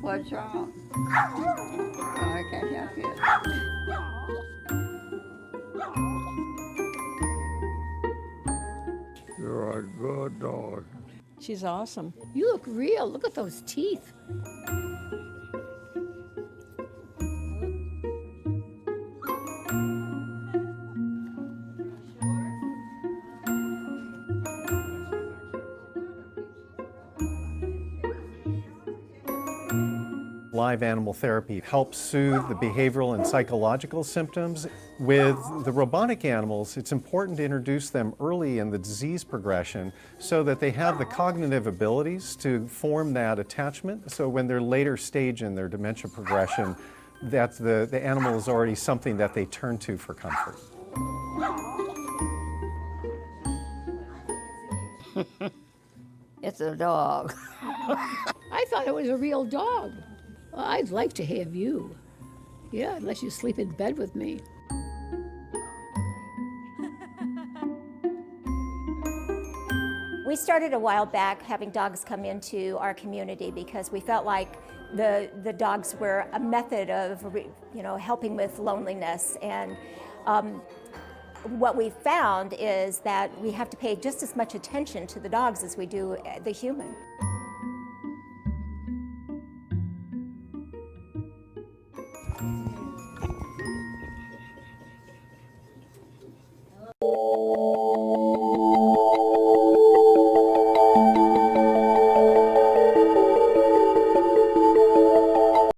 What's wrong? Oh, I can't help you. You're a good dog. She's awesome. You look real. Look at those teeth. Live animal therapy helps soothe the behavioral and psychological symptoms. With the robotic animals, it's important to introduce them early in the disease progression so that they have the cognitive abilities to form that attachment. So when they're later stage in their dementia progression, that the animal is already something that they turn to for comfort. It's a dog. I thought it was a real dog. Well, I'd like to have you. Yeah, I'd let you sleep in bed with me. We started a while back having dogs come into our community because we felt like the dogs were a method of helping with loneliness. And what we found is that we have to pay just as much attention to the dogs as we do the human.